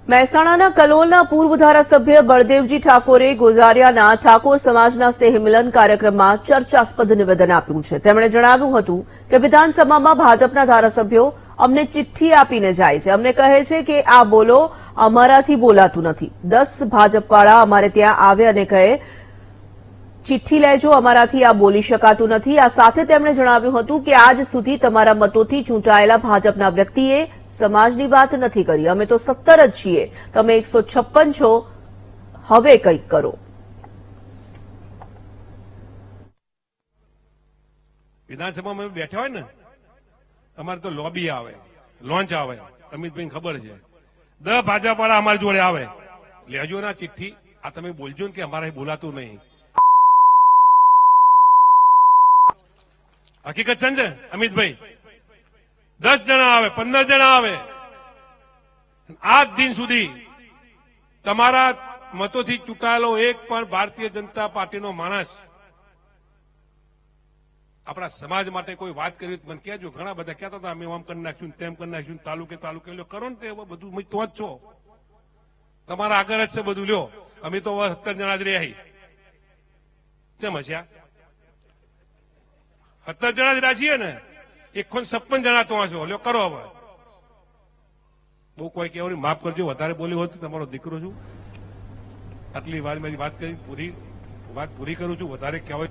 મહેસાણાના કલોલના પૂર્વ ધારાસભ્ય બળદેવજી ઠાકોરે ગોઝારિયાના ઠાકોર સમાજના સ્નેહ મિલન કાર્યક્રમમાં ચર્ચાસ્પદ નિવેદન આપ્યું છે। તેમણે જણાવ્યું હતું કે વિધાનસભામાં ભાજપના ધારાસભ્યો અમને ચિઠ્ઠી આપીને જાય છે, અમને કહે છે કે આ બોલો, અમારાથી બોલાતું નથી। 10 ભાજપવાળા અમારે ત્યાં આવે અને કહે ચિઠ્ઠી લેજો, અમારાથી આ બોલી શકાતું નથી। આ સાથે તેમણે જણાવ્યું હતું કે આજ સુધી તમારા મતોથી ચૂંટાયેલા ભાજપના વ્યક્તિએ સમાજની વાત નથી કરી। અમે તો 17 જ છીએ, તમે 156 છો, હવે કંઈક કરો। વિધાનસભામાં બેઠા હોય ને, અમારે તો લોબી આવે, લોન્ચ આવે, અમિતભાઈ ખબર છે। 10 ભાજપવાળા અમારી જોડે આવે, લેજો ના ચિઠ્ઠી, આ તમે બોલજો ને કે અમારે બોલાતું નહીં। હકીકત છે ને અમિતભાઈ, 10 જણા આવે, 15 જણા આવે, આજ દિન સુધી તમારા મતોથી ચૂંટાયેલો એક પણ ભારતીય જનતા પાર્ટીનો માણસ આપણા સમાજ માટે કોઈ વાત કરી મને કહેજો। ઘણા બધા કહેતા હતા અમે આમ કરી નાખ્યું, તેમ કરી નાખ્યું, તાલુકે કરો ને તે બધું તો જ છો, તમારા આગળ જ છે બધું। લ્યો, અમે તો 17 જણા જ રહ્યા, કેમ હસ્યા? 17 જણા જ રાખીએ ને, 156 જણા તો છો, લ્યો કરો હવે। બહુ કોઈ કહેવું માફ કરજો, વધારે બોલ્યો હોત તમારો દીકરો છું, આટલી વાર મારી વાત કરી, વાત પૂરી કરું છું, વધારે કહેવાય।